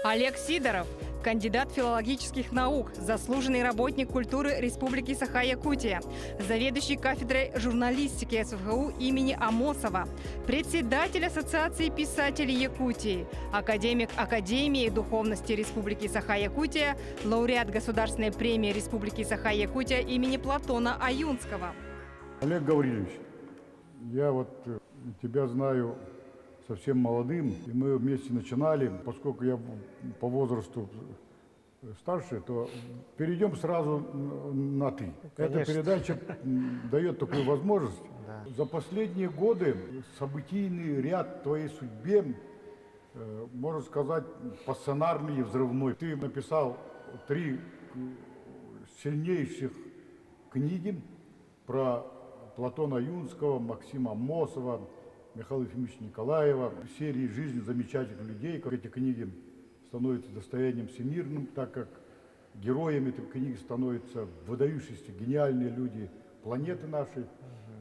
Олег Сидоров, кандидат филологических наук, заслуженный работник культуры Республики Саха-Якутия, заведующий кафедрой журналистики СФГУ имени Амосова, председатель Ассоциации писателей Якутии, академик Академии духовности Республики Саха-Якутия, лауреат Государственной премии Республики Саха-Якутия имени Платона Аюнского. Олег Гаврилович, я тебя знаю совсем молодым, и мы вместе начинали. Поскольку я по возрасту старше, то перейдем сразу на «ты». Конечно. Эта передача дает такую возможность. Да. За последние годы событийный ряд в твоей судьбе, можно сказать, пассионарный и взрывной. Ты написал 3 сильнейших книги про Платона Аюнского, Максима Амосова, Михаила Ефимовича Николаева, серии «Жизнь замечательных людей». Как эти книги становятся достоянием всемирным, так как героями этой книги становятся выдающиеся, гениальные люди планеты нашей.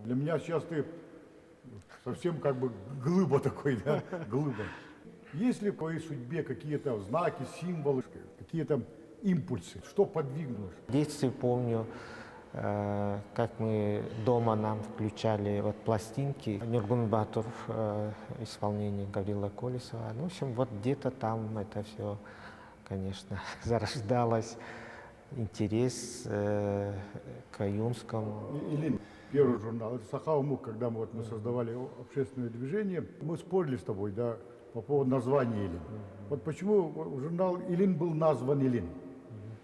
Для меня сейчас ты совсем как бы глыба такой, да, глыба. Есть ли в твоей судьбе какие-то знаки, символы, какие-то импульсы? Что подвигнуло? В детстве помню, как мы дома нам включали пластинки Нургун Батов, исполнение Гаврила Колесова. Ну, в общем, где-то там это все, конечно, зарождалось, интерес к Аюнскому. Илин, первый журнал, это Саха-Умук, когда мы создавали общественное движение, мы спорили с тобой, да, по поводу названия Илин. Вот почему журнал Илин был назван Илин?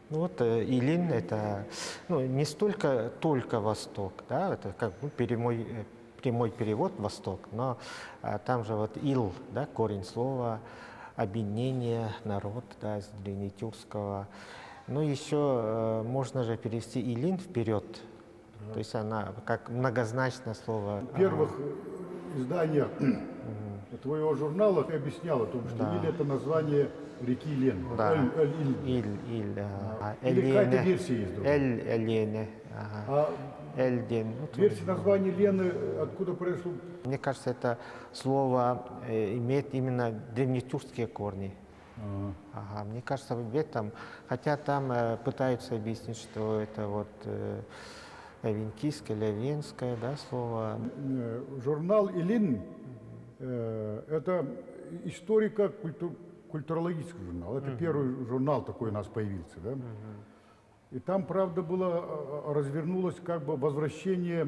Илин — это не столько только Восток, да, это как прямой перевод Восток, но там же Ил, да, корень слова, объединение, народ, да, из древнетюркского. Ну, еще можно же перевести Илин вперед, то есть она как многозначное слово. В первых изданиях твоего журнала ты объяснял о том, что Иль — это название реки Лен. Да. Иль. Или какая-то версия есть другая. Эль-Лене. Эльден. Версия названия Лены откуда произошло? Мне кажется, это слово имеет именно древнетюркские корни. Мне кажется, в этом, хотя там пытаются объяснить, что это венкийское или венское, да, слово. Журнал Илин это историко-культурологический журнал. Это первый журнал такой у нас появился, да? И там, правда, развернулось как бы возвращение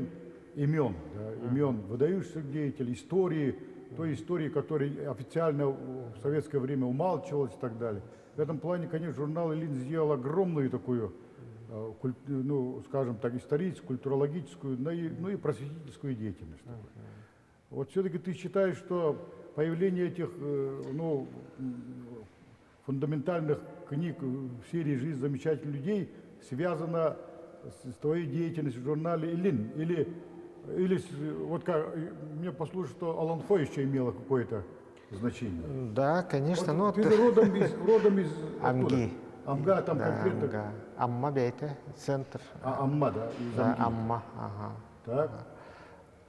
имен, да, имен выдающихся деятелей, истории, той истории, которая официально в советское время умалчивалась и так далее. В этом плане, конечно, журнал «Илин» сделал огромную такую, скажем так, историческую, культурологическую, и просветительскую деятельность. Вот все-таки ты считаешь, что появление этих фундаментальных книг в серии «Жизнь замечательных людей» связано с твоей деятельностью в журнале «Илин»? Или мне послушать, что Аланхо еще имело какое-то значение? Да, конечно. Ты же родом из Амги. Амга, там да, конкретно. Амга. Амма бейте, центр. Амма, да, из Да, Амги. Амма, ага. Так.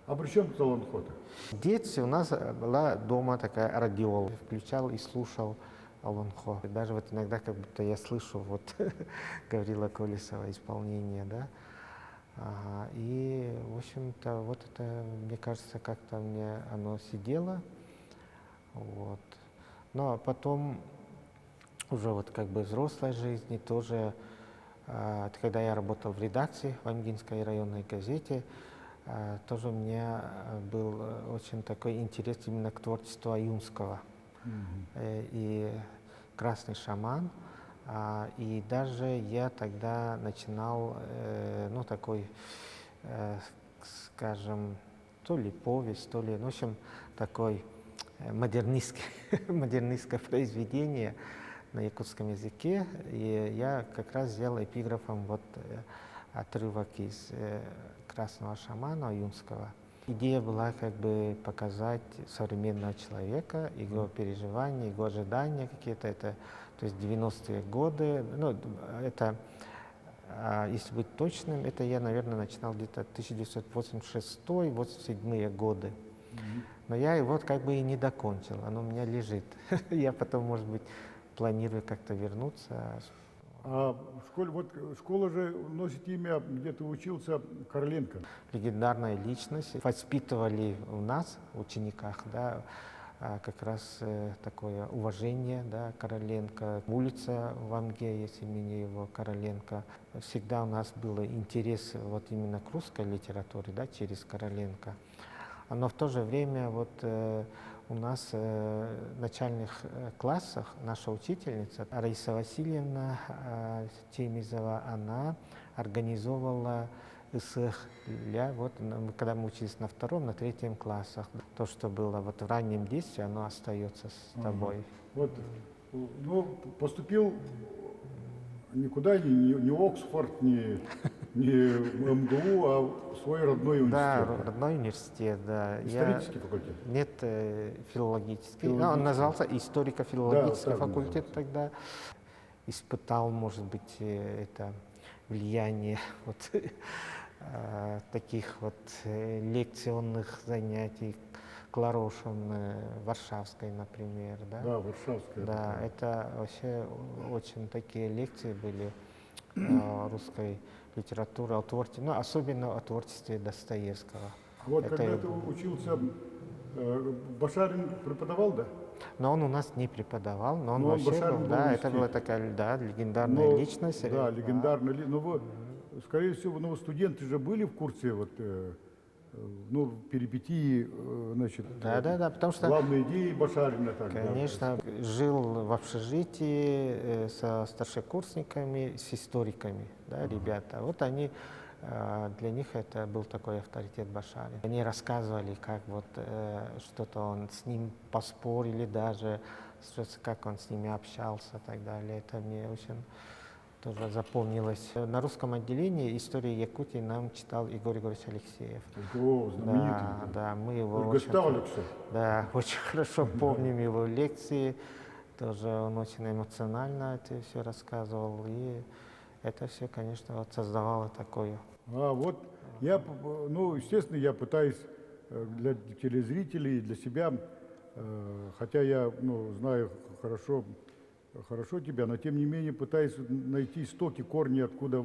А при чем тут Аланхо-то? В детстве у нас была дома такая радиола. Включал и слушал Аланхо. Даже иногда как будто я слышу Гаврила Колесова исполнение, да. И, в общем-то, это, мне кажется, как-то мне оно сидело. Но потом уже как бы взрослой жизни тоже, когда я работал в редакции в Амгинской районной газете, тоже у меня был очень такой интерес именно к творчеству Аюнского. И «Красный шаман». И даже я тогда начинал, такой, скажем, то ли повесть, то ли, в общем, такой модернистское произведение на якутском языке. И я как раз сделал эпиграфом отрывок из «Красного шамана» Аюнского. Идея была как бы показать современного человека, его переживания, его ожидания какие-то. То есть 90-е годы. Это, если быть точным, это я, наверное, начинал где-то 1986-87 годы. Но я его как бы и не докончил, оно у меня лежит. Я потом, может быть, планирую как-то вернуться. А в школе, вот школа же носит имя, где ты учился, Короленко. Легендарная личность. Воспитывали у нас, учениках, да, как раз такое уважение, да, Короленко. Улица в Амге есть имени его Короленко. Всегда у нас был интерес вот именно к русской литературе, да, через Короленко. Но в то же время вот у нас в начальных классах наша учительница Раиса Васильевна Темизова, она организовывала СХ, вот, когда мы учились на 2-м, на 3-м классах. То, что было вот в раннем детстве, оно остается с тобой. Вот, ну, поступил никуда, не Оксфорд, не МГУ, а в свой родной университет. Да, родной университет, да. Исторический факультет? Нет, филологический. Он назывался историко-филологический факультет тогда. Испытал, может быть, это влияние вот, таких вот лекционных занятий Кларошин, Варшавской, например. Да, да, Варшавская. Да, это вообще очень такие лекции были русской литературы, ну, особенно о творчестве Достоевского. Вот это когда ты учился, Башарин преподавал, да? Но он у нас не преподавал, но он он вообще Башарин был, был да, в это была такая, да, легендарная личность. Да, легендарная личность. Но вы, скорее всего, ну, студенты же были в курсе вот, ну, перипетии, значит, да, потому что, главные идеи Башарина. Так, конечно, да. жил в общежитии со старшекурсниками, с историками, да, ребята. Вот они, для них это был такой авторитет Башарин. Они рассказывали, как вот что-то он с ним поспорили даже, как он с ними общался и так далее. Это мне очень тоже запомнилось. На русском отделении истории Якутии нам читал Игорь Егорович Алексеев. О, знаменитый. Да, мы его да, очень хорошо помним его лекции. Тоже он очень эмоционально это все рассказывал. И это все, конечно, вот создавало такое. Вот я, ну, естественно, я пытаюсь для телезрителей, для себя, хотя я, ну, знаю хорошо тебя, но тем не менее пытаюсь найти истоки, корни, откуда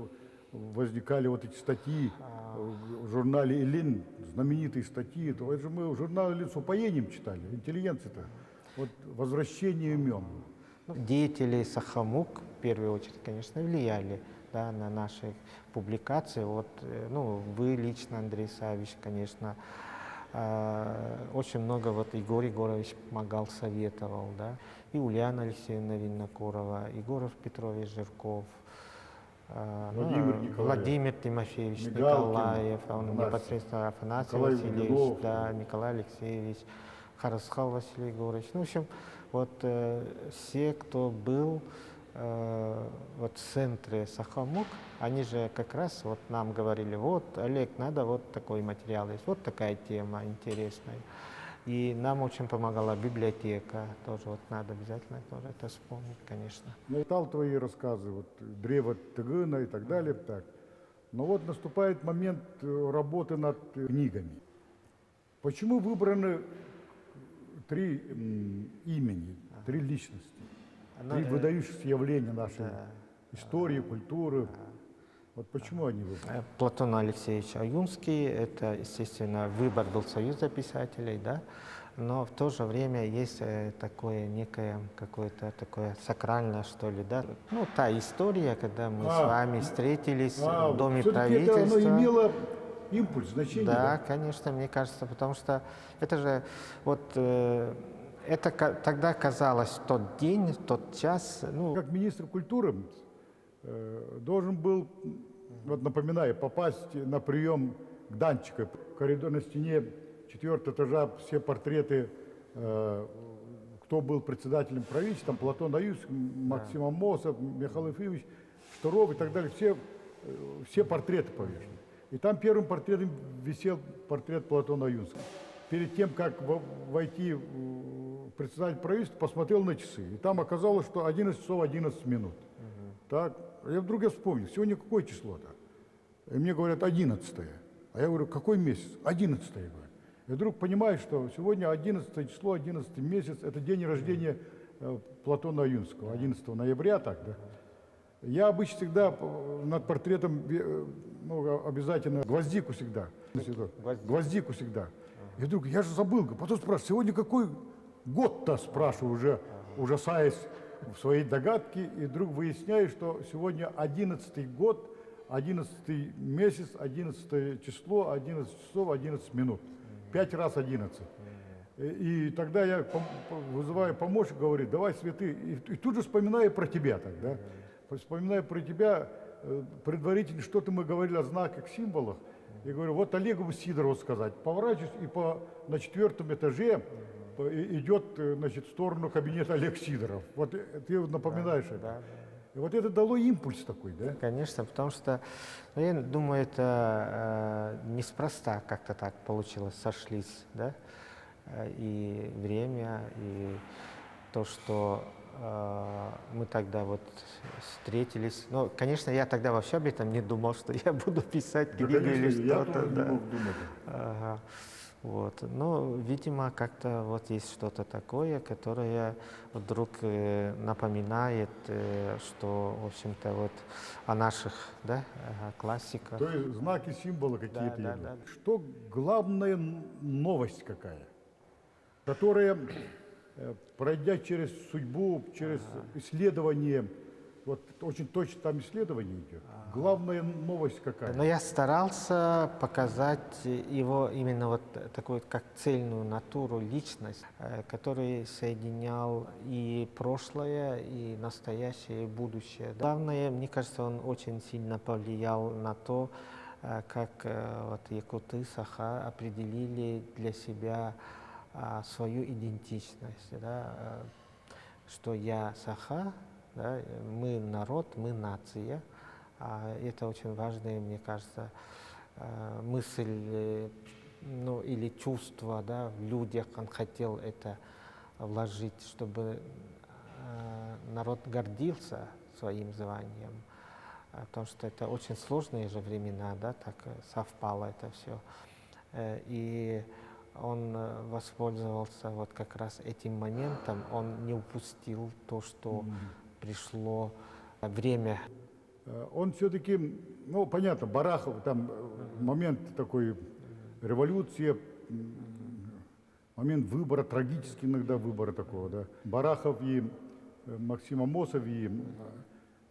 возникали вот эти статьи в журнале «Элин», знаменитые статьи. Это же мы в журнале «Элин» с упоением читали, интеллигенция-то. Вот возвращение имен. Деятели Сахамук, в первую очередь, конечно, влияли, да, на наши публикации. Вот, ну, вы лично, Андрей Савич, конечно, очень много вот Егор Егорович помогал, советовал, да, и Ульяна Алексеевна Винокурова, Егор Петрович Жирков, Владимир Тимофеевич Николаев, он непосредственно Афанасий Васильевич, да, Николай Алексеевич, Харасхал Василий Егорович. Ну, в общем, вот все, кто был вот в центре Сахамук, они же как раз вот нам говорили: вот, Олег, надо вот такой материал есть, вот такая тема интересная. И нам очень помогала библиотека, тоже вот надо обязательно тоже это вспомнить, конечно. Я читал твои рассказы, вот «Древо Тыгына» и так далее, так. Но вот наступает момент работы над книгами. Почему выбраны 3 имени, 3 личности? 3 выдающихся явления нашей истории, культуры. Вот почему они выбрали? Платон Алексеевич Аюнский, это, естественно, выбор был Союза писателей, да, но в то же время есть такое некое, какое-то такое сакральное, что ли, да. Ну, та история, когда мы с вами встретились в Доме правительства. Это оно имело импульс, значение? Да, конечно, мне кажется, потому что это же вот... это тогда казалось тот день, тот час. Ну... Как министр культуры должен был, вот напоминаю, попасть на прием к Данчику. Коридор на стене 4-го этажа, все портреты, кто был председателем правительства, там Платон Аюнский, Максим Амосов, Михаил Ефимович Штуров и так далее, все портреты повешены. И там первым портретом висел портрет Платона Аюнского. Перед тем, как войти в председатель правительства, посмотрел на часы. И там оказалось, что 11 часов 11 минут. Так, я вдруг вспомнил, сегодня какое число-то? И мне говорят, 11-е. А я говорю, какой месяц? 11-е, говорю. И вдруг понимаю, что сегодня 11 число, 11 месяц, это день рождения Платона Юнского, 11 ноября, так, да. Я обычно всегда над портретом ну, обязательно гвоздику всегда. Гвоздику всегда. И вдруг, я же забыл, потом спрашиваю, сегодня какой год-то, спрашиваю, уже ужасаясь в своей догадке, и вдруг выясняю, что сегодня 11-й год, 11-й месяц, 11 число, 11 часов, 11 минут. 5 раз 11. И тогда я вызываю помощника, говорю, давай, Святый, и тут же вспоминаю про тебя тогда. Вспоминаю про тебя предварительно, что-то мы говорили о знаках, символах. И говорю, вот Олегу Сидорову сказать. Поворачиваюсь, и на 4-м этаже идет, значит, в сторону кабинета Олег Сидоров. Вот ты напоминаешь это. Да. И вот это дало импульс такой, да? Конечно, потому что, ну, я думаю, это неспроста как-то так получилось, сошлись, да, и время, и то, что мы тогда вот встретились. Ну, конечно, я тогда вообще об этом не думал, что я буду писать Да, книгу или конечно, я что-то. тоже Да. не мог думать. Ага. Вот. Но, видимо, как-то вот есть что-то такое, которое вдруг напоминает, что, в общем-то, вот о наших, да, классиках. То есть знаки, символы какие-то Да, идут. да. Что главная новость какая, которая, пройдя через судьбу, через исследование, вот очень точно там исследование идет, главная новость какая? Но я старался показать его именно вот такую, как цельную натуру, личность, который соединял и прошлое, и настоящее, и будущее. Главное, мне кажется, он очень сильно повлиял на то, как вот якуты, саха определили для себя свою идентичность, да, что я саха, да, мы народ, мы нация. Это очень важная, мне кажется, мысль, ну, или чувство, да, в людях. Он хотел это вложить, чтобы народ гордился своим званием, потому что это очень сложные же времена, да, так совпало это все. И он воспользовался вот как раз этим моментом, он не упустил то, что пришло время. Он все-таки, ну, понятно, Барахов, там момент такой революции, момент выбора, трагический иногда выбора такого, да. Барахов и Максим Амосов,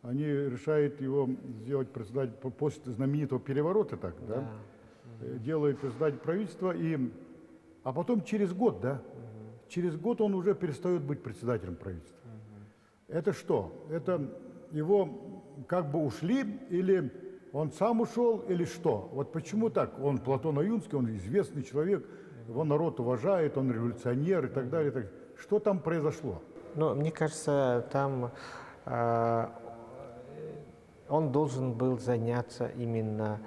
они решают его сделать председатель после знаменитого переворота, так, да, делают председатель правительства, а потом через год, да, через год он уже перестает быть председателем правительства. Это что? Это его как бы ушли, или он сам ушел, или что? Вот почему так? Он Платон Юнский, он известный человек, его народ уважает, он революционер и так далее. Так. Что там произошло? Ну, мне кажется, там он должен был заняться именно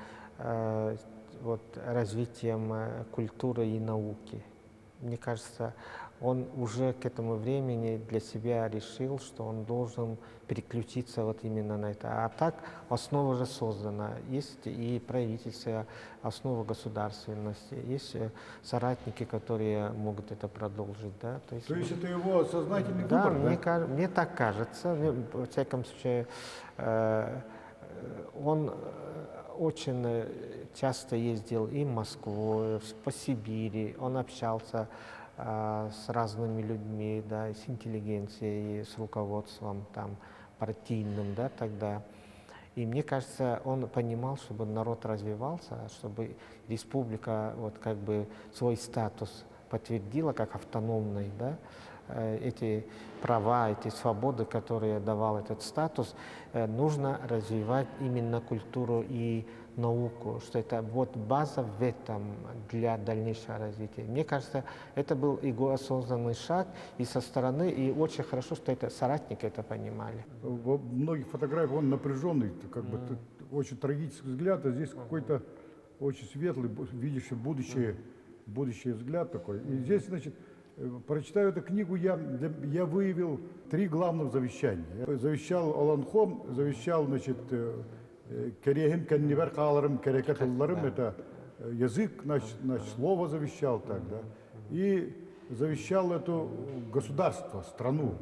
вот, развитием культуры и науки. Мне кажется, он уже к этому времени для себя решил, что он должен переключиться вот именно на это. А так основа уже создана. Есть и правительство, основа государственности, есть соратники, которые могут это продолжить. Да? То есть это его сознательный да, выбор, да? Мне так кажется. Во всяком случае, он очень часто ездил и в Москву, по Сибири, он общался с разными людьми, да, с интеллигенцией, с руководством там, партийным, да, тогда. И мне кажется, он понимал, чтобы народ развивался, чтобы республика вот, как бы свой статус подтвердила как автономный, да, эти права, эти свободы, которые давал этот статус, нужно развивать именно культуру и науку, что это вот база в этом для дальнейшего развития. Мне кажется, это был его осознанный шаг и со стороны, и очень хорошо, что это соратники это понимали. Во многих фотографиях он напряженный, как бы очень трагический взгляд, а здесь какой-то очень светлый, видящий будущее взгляд такой. И здесь, значит, прочитав эту книгу, я выявил 3 главных завещания. Я завещал Оланхом, завещал, значит, Керехим, Кеннивер, Каларым, Керекатылларым, это язык, значит, слово завещал так, да. И завещал это государство, страну.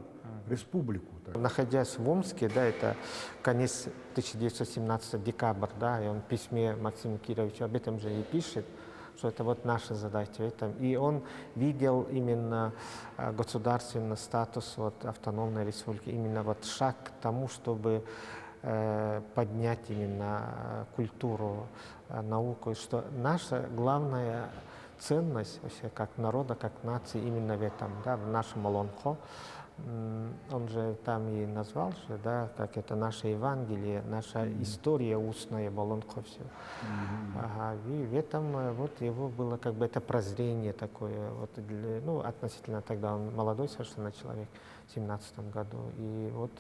республику. Так. Находясь в Омске, да, это конец 1917 декабрь, да, и он в письме Максиму Кировичу об этом же и пишет, что это вот наша задача в этом. И он видел именно государственный статус вот, автономной республики, именно вот шаг к тому, чтобы поднять именно культуру, науку, и что наша главная ценность вообще как народа, как нации именно в этом, да, в нашем Олонхо. Он же там и назвал, что, да, как это наше Евангелие, наша история устная в Олонхо все. Ага, и в этом вот его было как бы это прозрение такое, вот для, ну, относительно тогда он молодой совершенно человек, в 17 году. И вот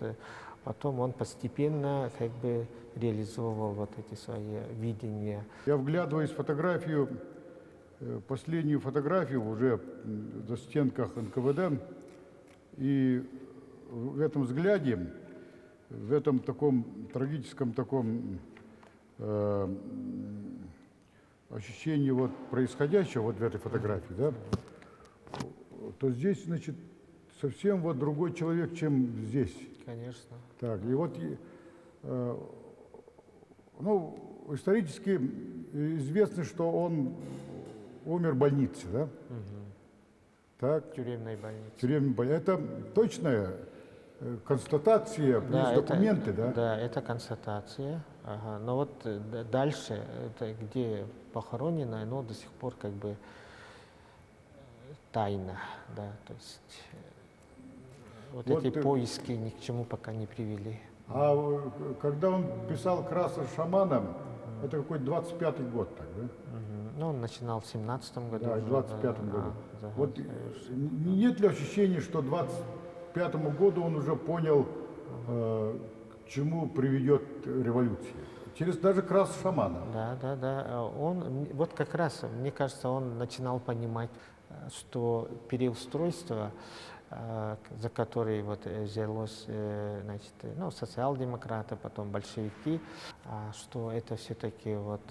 потом он постепенно как бы реализовывал вот эти свои видения. Я вглядываюсь в фотографию, последнюю фотографию уже на стенках НКВД, и в этом взгляде, в этом таком трагическом таком ощущении вот происходящего вот в этой фотографии, да, то здесь, значит, совсем вот другой человек, чем здесь. Конечно. Так, и вот, ну, исторически известно, что он умер в больнице, да? Так. Тюремной больницы. Тюремной больнице. Это точная констатация, плюс Да, документы, это, да? Да, это констатация. Ага. Но вот дальше, это где похоронено, оно до сих пор как бы тайна, да, то есть вот эти поиски ни к чему пока не привели. А когда он писал «Красного шамана», это какой-то 25-й год, так, да? Ну, он начинал в 17-м году. Да, в 25-м году. Да, Вот нет ли ощущения, что к 25-му году он уже понял, к чему приведет революция? Через даже «Красного шамана». Да. Он, вот как раз, мне кажется, он начинал понимать, что переустройство, за который вот взялось, значит, ну, социал-демократы, потом большевики, что это все-таки вот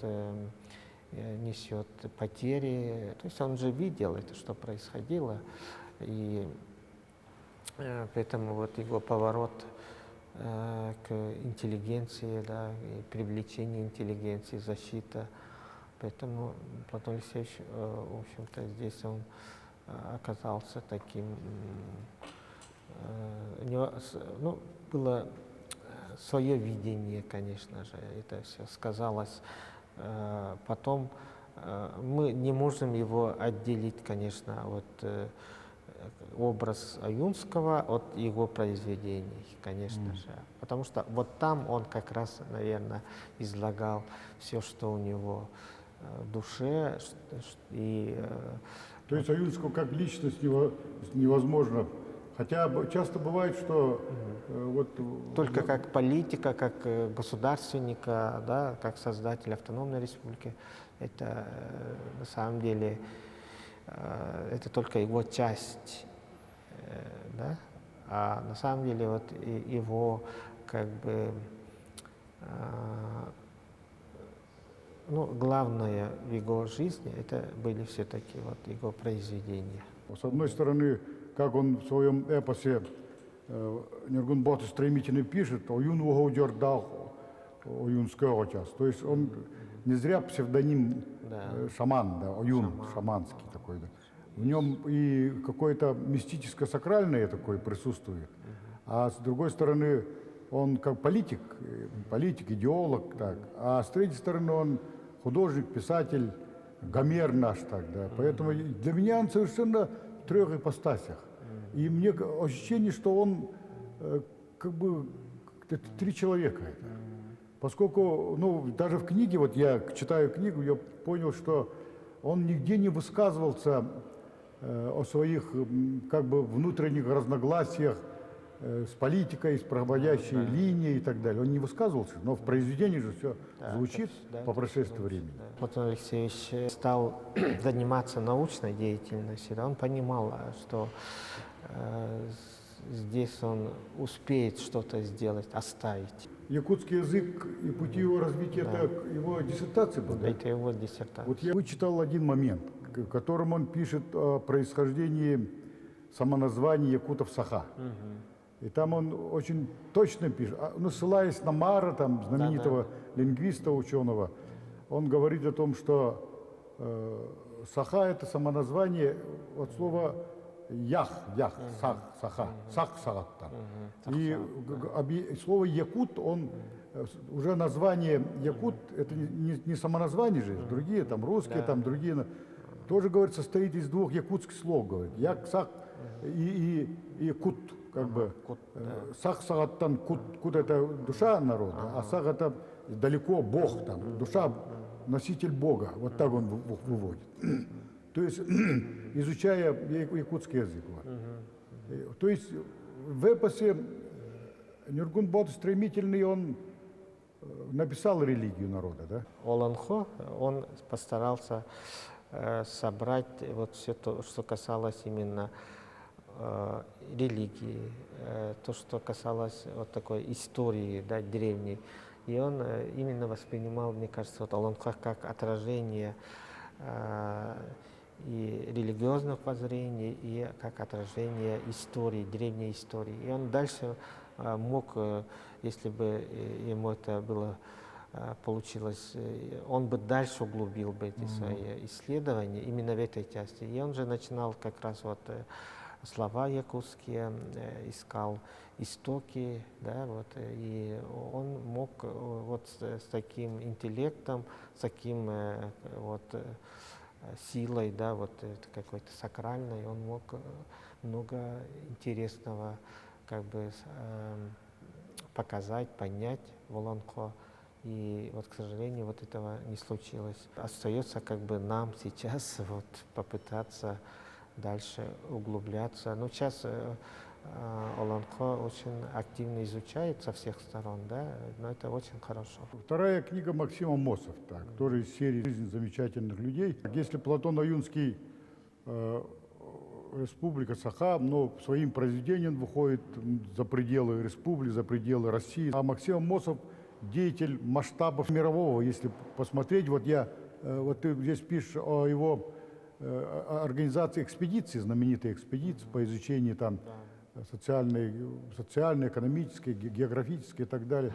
несет потери. То есть он же видел это, что происходило, и поэтому вот его поворот к интеллигенции, да, и привлечение интеллигенции, защита. Поэтому Платон Алексеевич, в общем-то, здесь он оказался таким, у него, ну, было свое видение, конечно же, это все сказалось. Потом мы не можем его отделить, конечно, от образ Аюнского от его произведений, конечно же. Потому что вот там он как раз, наверное, излагал все, что у него в душе. И, то есть Аюнского как личность невозможно. Хотя часто бывает, что вот... Только как политика, как государственника, да, как создатель автономной республики, это на самом деле это только его часть, да? А на самом деле вот его как бы ну, главное в его жизни это были все-таки вот его произведения. С одной стороны, как он в своем эпосе Нергунботы стремительно пишет, Оюн Угоудердал, Оюнского час. То есть он не зря псевдоним шаман, да, Оюн, шаманский такой, да. В нем и какое-то мистическое сакральное такое присутствует. А с другой стороны, он как политик, идеолог, так. А с третьей стороны, он художник, писатель, Гомер наш, так, да. Поэтому для меня он совершенно в трех ипостасях. И мне ощущение, что он как бы это три человека. Поскольку, ну, даже в книге, вот я читаю книгу, я понял, что он нигде не высказывался о своих как бы внутренних разногласиях с политикой, с проводящей линией и так далее. Он не высказывался, но в произведении же все звучит по прошествии времени. Платон Алексеевич стал заниматься научной деятельностью, да, он понимал, что здесь он успеет что-то сделать, оставить. Якутский язык и пути его развития, это его диссертация была? Да? Это его диссертация. Вот я вычитал один момент, в котором он пишет о происхождении самоназвания якутов Саха. И там он очень точно пишет, ну, ссылаясь на Мара, там, знаменитого лингвиста, ученого, он говорит о том, что саха – это самоназвание от слова ях, сах, саха, сах, сахат. И слово якут, он уже название якут, это не самоназвание же, другие там русские, там другие, тоже, говорит, состоит из двух якутских слов, говорит, як, сах и кут, как бы. Сах, сахаттан, кут это душа народа, а сах это далеко Бог, там, душа, носитель Бога, вот так он выводит. То есть, изучая якутский язык. Вот. То есть, в эпосе Нюргун Бот стремительный, он написал религию народа, да? Олонхо, он постарался собрать вот все то, что касалось именно религии, то, что касалось вот такой истории, да, древней. И он именно воспринимал, мне кажется, вот Олонхо как отражение и религиозных воззрений, и как отражение истории, древней истории. И он дальше мог, если бы ему это было получилось, он бы дальше углубил бы эти свои исследования именно в этой части. И он же начинал как раз вот слова якутские, искал истоки, да, вот, и он мог вот с таким интеллектом, с таким вот силой, да, вот какой-то сакральной, он мог много интересного как бы показать, понять в Олонхо. И вот, к сожалению, вот этого не случилось. Остается как бы нам сейчас вот попытаться дальше углубляться. Ну, сейчас Олонхо очень активно изучает со всех сторон, да, но это очень хорошо. Вторая книга Максима Мосов, так, тоже из серии «Жизнь замечательных людей». Если Платон Аюнский «Республика Саха», но своим произведением выходит за пределы республики, за пределы России. А Максим Мосов деятель масштабов мирового, если посмотреть, вот ты здесь пишешь о его организации экспедиции, знаменитой экспедиции по изучению там социальной, экономической, географической и так далее.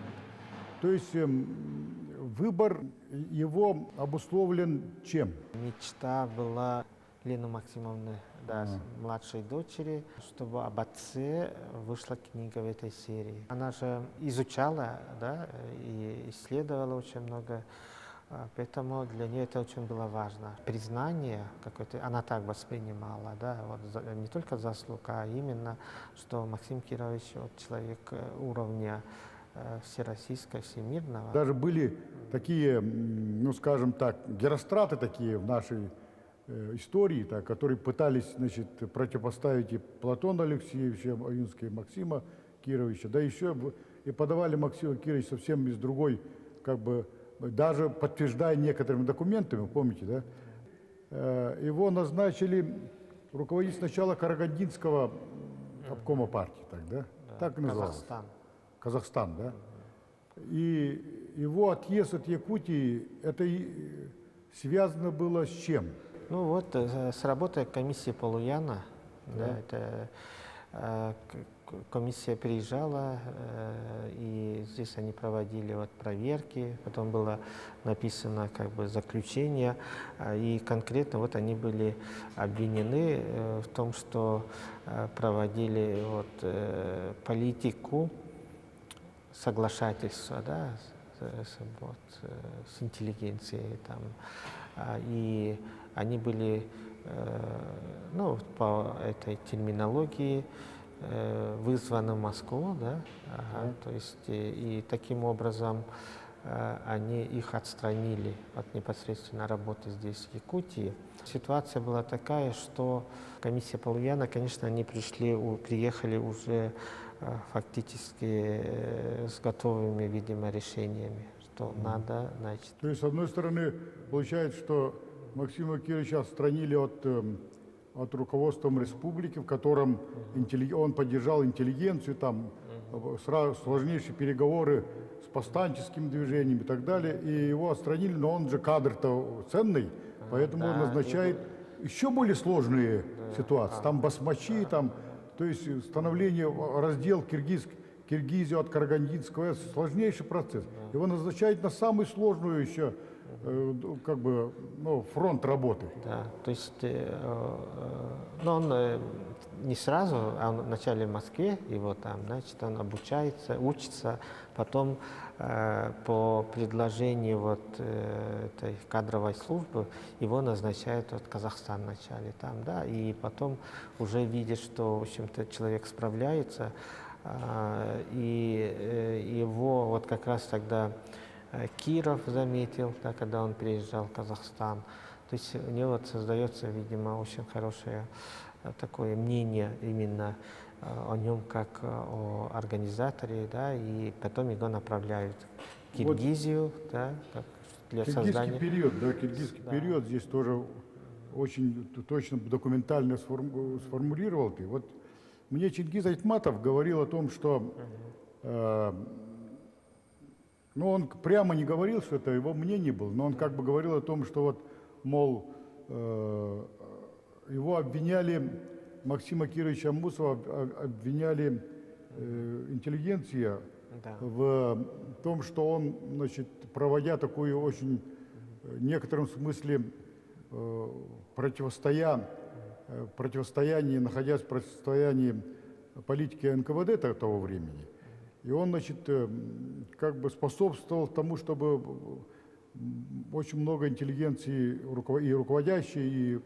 То есть выбор его обусловлен чем? Мечта была Лены Максимовны, да, младшей дочери, чтобы об отце вышла книга в этой серии. Она же изучала, да, и исследовала очень много, поэтому для нее это очень было важно. Признание какое-то, она так воспринимала, да, вот, не только заслуг, а именно, что Максим Кирович вот, человек уровня всероссийского, всемирного. Даже были такие, ну скажем так, геростраты такие в нашей истории, так, которые пытались, значит, противопоставить и Платона Алексеевича Аюнского, и Максима Кировича, да еще и подавали Максима Кировича совсем из другой, как бы, даже подтверждая некоторыми документами, помните, да? Его назначили руководить сначала Карагандинского обкома партии, так, да? Так и называлось. Казахстан, да? И его отъезд от Якутии, это связано было с чем? Ну вот, с работой комиссии Полуяна, да, это комиссия приезжала, и здесь они проводили вот проверки, потом было написано как бы заключение, и конкретно вот они были обвинены в том, что проводили вот политику соглашательства, да, с интеллигенцией там, и они были, ну, по этой терминологии вызваны в Москву, да, то есть и таким образом они их отстранили от непосредственно работы здесь, в Якутии. Ситуация была такая, что комиссия Полуяна, конечно, они приехали уже фактически с готовыми, видимо, решениями, что надо, значит. То есть, с одной стороны, получается, что Максима Кировича отстранили от руководства республики, в котором он поддержал интеллигенцию, там сразу сложнейшие переговоры с повстанческим движением и так далее, и его отстранили, но он же кадр-то ценный, поэтому он назначает еще более сложные ситуации. Там басмачи, там, То есть становление, раздел Киргизию от Карагандинского, это сложнейший процесс. Его назначают на самую сложную еще как бы, ну, фронт работы. Да, то есть но он не сразу, а он вначале в Москве, его там, значит, он обучается, учится, потом по предложению вот этой кадровой службы его назначают вот Казахстан вначале там, да, и потом уже видят, что, в общем-то, человек справляется, и его вот как раз тогда Киров заметил, да, когда он приезжал в Казахстан. То есть у него вот создается, видимо, очень хорошее такое мнение именно о нем как о организаторе, да, и потом его направляют в Киргизию, да, как для создания. Киргизский период здесь тоже очень точно документально сформулировал ты. Вот мне Чингиз Айтматов говорил о том, что ну, он прямо не говорил, что это его мнение было, но он как бы говорил о том, что вот, мол, его обвиняли, Максима Кировича Аммосова обвиняли интеллигенция в том, что он, значит, проводя такую очень, в некотором смысле, противостояние, находясь в противостоянии политики НКВД того времени, и он, значит, как бы способствовал тому, чтобы очень много интеллигенции и руководящие и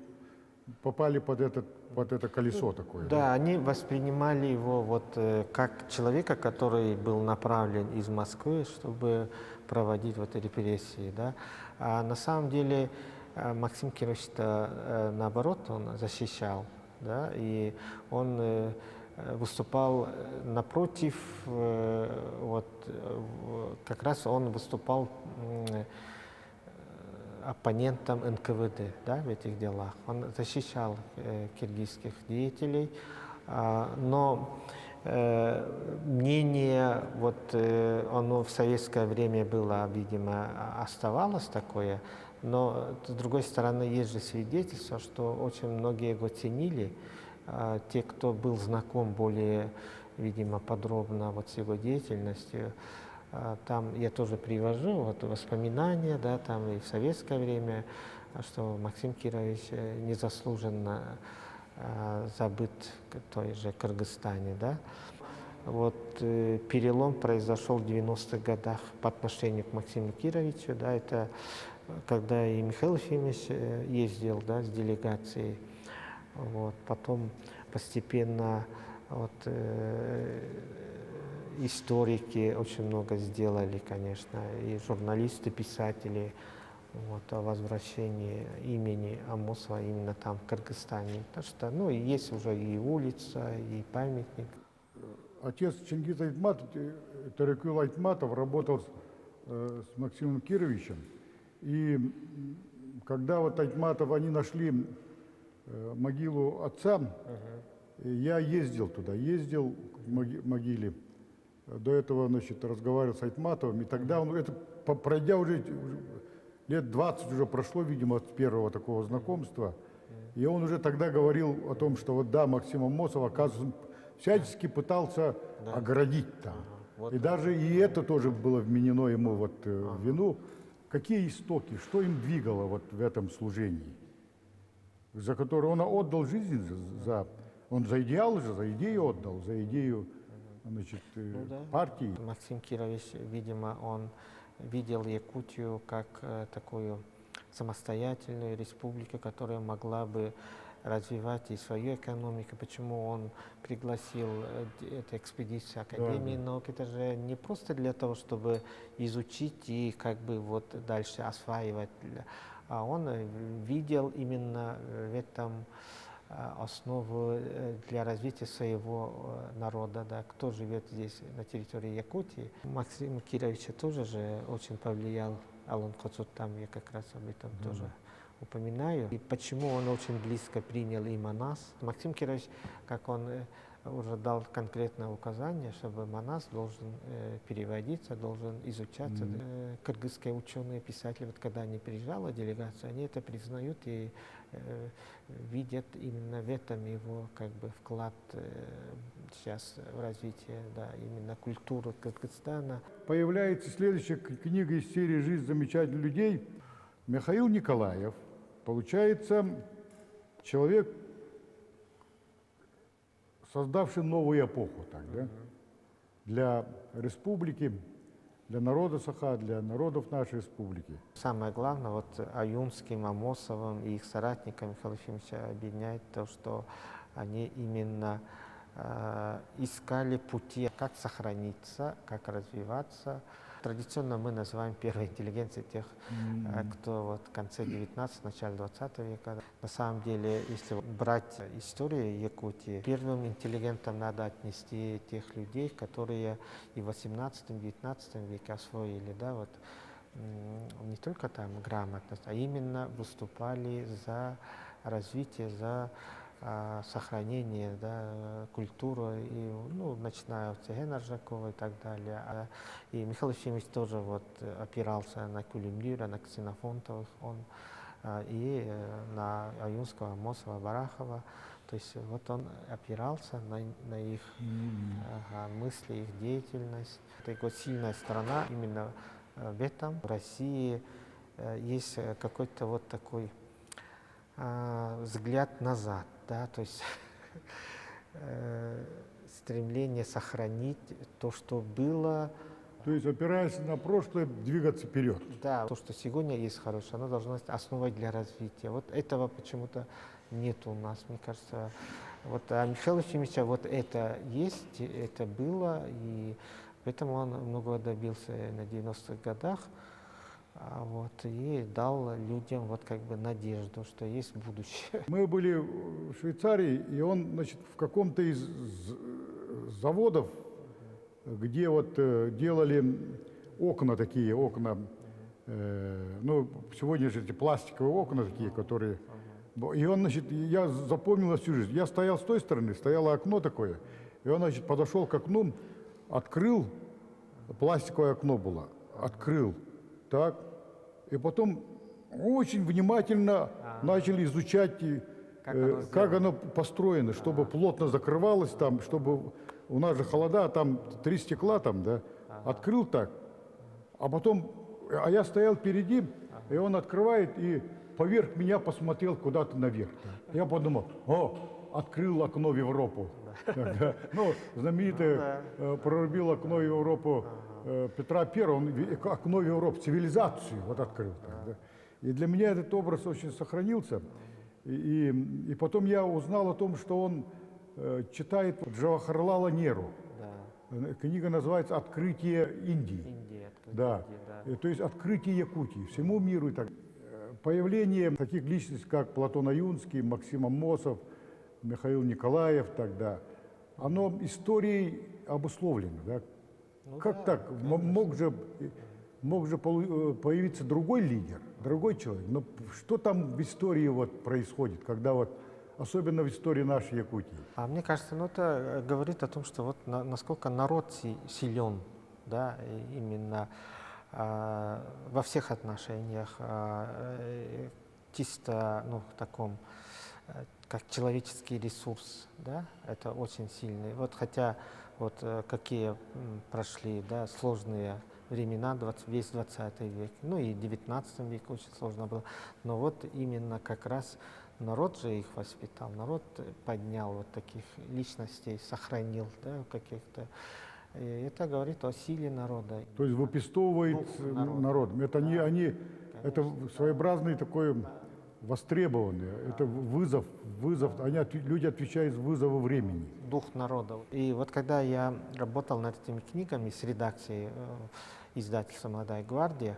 попали под это колесо такое. Да, они воспринимали его вот как человека, который был направлен из Москвы, чтобы проводить вот репрессии, да. А на самом деле Максим Кирович, наоборот, он защищал, да, и он выступал напротив, вот как раз он выступал оппонентом НКВД, да, в этих делах. Он защищал киргизских деятелей, но мнение, вот оно в советское время было, видимо, оставалось такое, но с другой стороны есть же свидетельство, что очень многие его ценили, те, кто был знаком более, видимо, подробно вот с его деятельностью. Там я тоже привожу вот воспоминания, да, там и в советское время, что Максим Кирович незаслуженно забыт в той же Кыргызстане, да. Вот перелом произошел в 90-х годах по отношению к Максиму Кировичу, да, это когда и Михаил Ефимович ездил, да, с делегацией. Вот, потом постепенно вот, историки очень много сделали, конечно, и журналисты, писатели, вот, о возвращении имени Аммосова именно там, в Кыргызстане. Потому что, ну, есть уже и улица, и памятник. Отец Чингиза Айтматов, Тарекул Айтматов, работал с Максимом Кировичем. И когда вот Айтматов, они нашли могилу отца, я ездил туда, ездил к могиле. До этого, значит, разговаривал с Айтматовым, и тогда он, это, пройдя уже лет 20 уже прошло, видимо, от первого такого знакомства, и он уже тогда говорил о том, что вот да, Максим Аммосов, оказывается, всячески пытался оградить там. И даже и это тоже было вменено ему вот в вину. Какие истоки, что им двигало вот в этом служении, за которое он отдал жизнь, он за идеал же, за идею отдал, за идею, значит, партии. Максим Кирович, видимо, он видел Якутию как такую самостоятельную республику, которая могла бы развивать и свою экономику. Почему он пригласил эту экспедицию Академии наук? Это же не просто для того, чтобы изучить и как бы вот дальше осваивать, а он видел именно в этом основу для развития своего народа, да, кто живет здесь на территории Якутии. Максим Кирович тоже же очень повлиял Алан Коцут, там я как раз об этом тоже упоминаю. И почему он очень близко принял именно нас. Максим Кирович, как он уже дал конкретное указание, чтобы Манас должен переводиться, должен изучаться. Кыргызские ученые, писатели, вот когда они приезжала делегация, они это признают и видят именно в этом его как бы вклад сейчас в развитие, да, именно культуры Кыргызстана. Появляется следующая книга из серии «Жизнь замечательных людей». Михаил Николаев, получается, человек, создавший новую эпоху, так, да? Для республики, для народа Саха, для народов нашей республики. Самое главное, вот Аюнским, Амосовым и их соратникам Михаила Ефимовича объединяет то, что они именно искали пути, как сохраниться, как развиваться. Традиционно мы называем первой интеллигенцией тех, кто вот в конце 19 начале 20 века. На самом деле, если брать историю Якутии, первым интеллигентам надо отнести тех людей, которые и в 18-19 веке освоили, да, вот, не только там грамотность, а именно выступали за развитие, за сохранение, да, культуры, и, ну, начиная от Цегена Ржакова и так далее. И Михаил Ефимович тоже вот опирался на Кулимлира, на Ксенофонтовых, он и на Аюнского, Амосова, Барахова. То есть вот он опирался на их мысли, их деятельность. Это его сильная сторона именно в этом. В России есть какой-то вот такой взгляд назад, да, то есть стремление сохранить то, что было. То есть, опираясь на прошлое, двигаться вперед. Да, то, что сегодня есть хорошее, оно должно быть основой для развития. Вот этого почему-то нет у нас, мне кажется. Вот а Михаила Ефимовича вот это есть, это было, и поэтому он многого добился на 90-х годах. Вот, и дал людям вот как бы надежду, что есть будущее. Мы были в Швейцарии, и он, значит, в каком-то из заводов, где вот делали окна такие, окна, ну, сегодня же эти пластиковые окна такие, которые... И он, значит, я запомнил на всю жизнь. Я стоял с той стороны, стояло окно такое, и он, значит, подошел к окну, открыл, пластиковое окно было, открыл, так, и потом очень внимательно начали изучать, как оно построено, чтобы плотно закрывалось там, чтобы у нас же холода, там 3 стекла там, да, открыл так, а потом, а я стоял впереди, и он открывает и поверх меня посмотрел куда-то наверх. Я подумал, открыл окно в Европу. Ну, знаменитое прорубил окно в Европу Петра I, он окно в Европу, цивилизацию вот открыл. И для меня этот образ очень сохранился. И потом я узнал о том, что он читает Джавахарлала Неру. Книга называется «Открытие Индии». Да. То есть открытие Якутии всему миру и так. Появление таких личностей, как Платон Аюнский, Максим Амосов, Михаил Николаев тогда, оно историей обусловлено. Да? Ну, как да, так? Мог же появиться другой лидер, другой человек. Но что там в истории вот происходит, когда вот, особенно в истории нашей Якутии? А мне кажется, ну, это говорит о том, что вот насколько народ силен, да, именно во всех отношениях, чисто, ну, в таком, как человеческий ресурс, да, это очень сильный. Вот хотя вот какие прошли, да, сложные времена, весь 20 век, ну и 19 век очень сложно было, но вот именно как раз народ же их воспитал, народ поднял вот таких личностей, сохранил, да, каких-то. И это говорит о силе народа. То есть выпистовывает народ. Это не они, это своеобразный такой востребованный, это вызов, люди отвечают вызову времени. Дух народа. И вот когда я работал над этими книгами с редакцией издательства «Молодая гвардия»,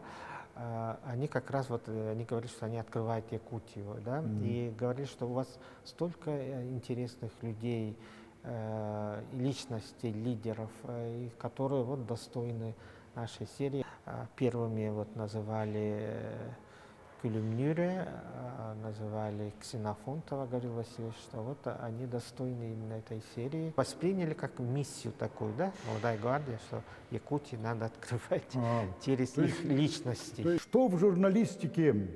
они как раз вот, они говорили, что они открывают Якутию, да, и говорили, что у вас столько интересных людей, личностей, лидеров, которые вот достойны нашей серии. Первыми вот называли Кулюмнюре называли Ксенофонтова, Гаврил Васильевич, что вот они достойны именно этой серии. Восприняли как миссию такую, да, Молодая гвардия, что Якутии надо открывать через их личности. То есть, что в журналистике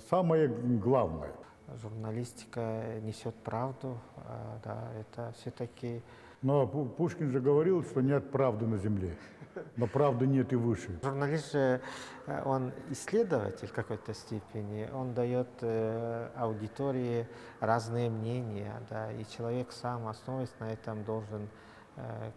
самое главное? Журналистика несет правду, да, это все-таки... Но Пушкин же говорил, что нет правды на земле, но правды нет и выше. Журналист же, он исследователь в какой-то степени, он дает аудитории разные мнения, да, и человек сам, основываясь на этом, должен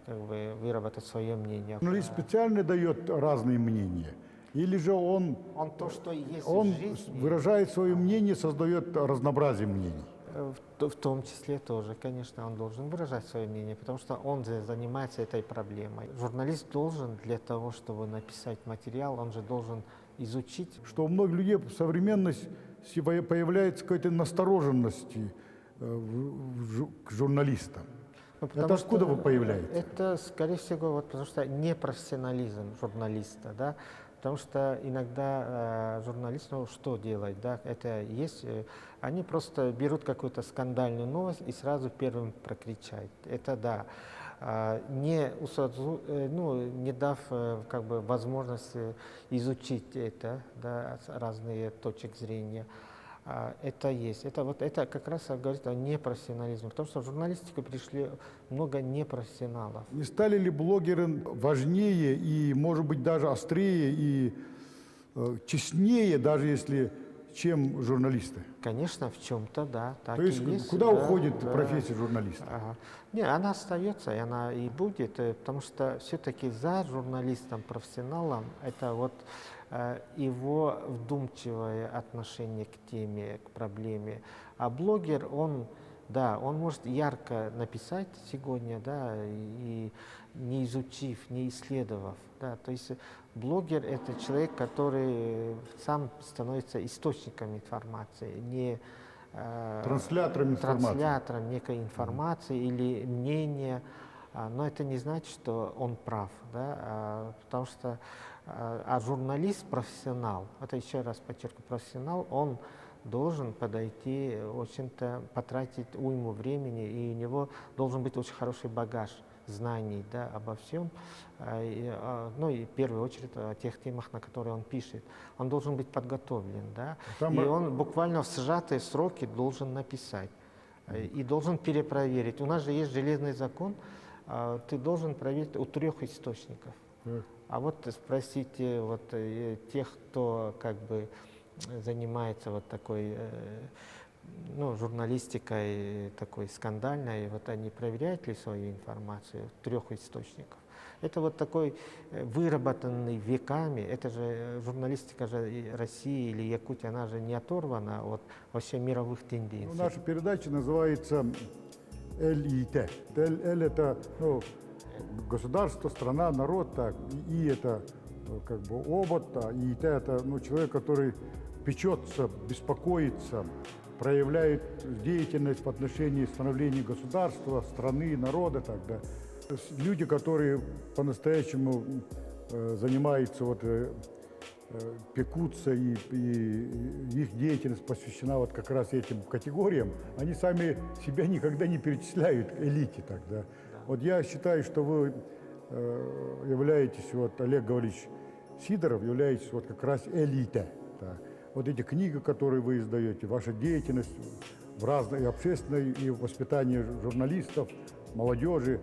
как бы выработать свое мнение. Журналист специально дает разные мнения? Или же он То, что есть он в жизни, выражает свое мнение, создает разнообразие мнений? в том числе тоже, конечно, он должен выражать свое мнение, потому что он же занимается этой проблемой. Журналист должен для того, чтобы написать материал, он же должен изучить. Что у многих людей в современности появляется какая-то настороженность к журналистам. Потому Это откуда что вы появляется? Это, скорее всего, вот, потому что непрофессионализм журналиста, да, потому что иногда журналист, ну, что делать, да, это есть, они просто берут какую-то скандальную новость и сразу первым прокричают. Это да. Не дав как бы возможности изучить это, да, с разных точек зрения. Это есть. Это как раз говорит о непрофессионализме, потому что в журналистику пришли много непрофессионалов. Не стали ли блогеры важнее и, может быть, даже острее и честнее, даже если, чем журналисты? Конечно, в чем-то, да, так То есть и есть. куда да, уходит да. профессия журналиста? Ага. Не, она остается, и она и будет, потому что все-таки за журналистом, профессионалом, это вот его вдумчивое отношение к теме, к проблеме. А блогер, он может ярко написать сегодня, да, и не изучив, не исследовав. Да. То есть блогер – это человек, который сам становится источником информации, не Транслятором информации. Транслятором некой информации или мнения. Но это не значит, что он прав, да, потому что журналист, профессионал, это еще раз подчеркну, профессионал, он должен подойти, очень-то потратить уйму времени, и у него должен быть очень хороший багаж знаний, да, обо всем, и в первую очередь о тех темах, на которые он пишет. Он должен быть подготовлен, да, и он буквально в сжатые сроки должен написать и должен перепроверить. У нас же есть железный закон, ты должен проверить у 3 источников. А вот спросите вот тех, кто как бы занимается вот такой журналистикой такой скандальной, вот они проверяют ли свою информацию 3 источников. Это вот такой выработанный веками, это же журналистика же России или Якутии, она же не оторвана от вообще мировых тенденций. Наша передача называется ЛИТ. Л это государство, страна, народ, так, И это как бы обод, а ИТ это человек, который печется, беспокоится, проявляет деятельность в отношении становления государства, страны, народа, так, да. Люди, которые по-настоящему занимаются, пекутся, и их деятельность посвящена вот как раз этим категориям, они сами себя никогда не перечисляют к элите, так, да. Вот я считаю, что вы являетесь, Олег Гаврилович Сидоров, являетесь как раз элитой. Да. Вот эти книги, которые вы издаете, ваша деятельность в разной, и общественной, и в воспитании журналистов, молодежи.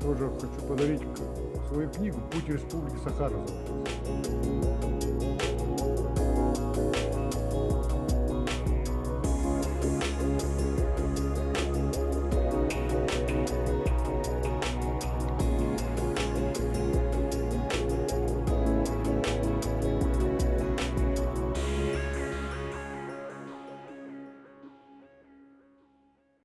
Тоже хочу подарить свою книгу «Путь Республики Саха».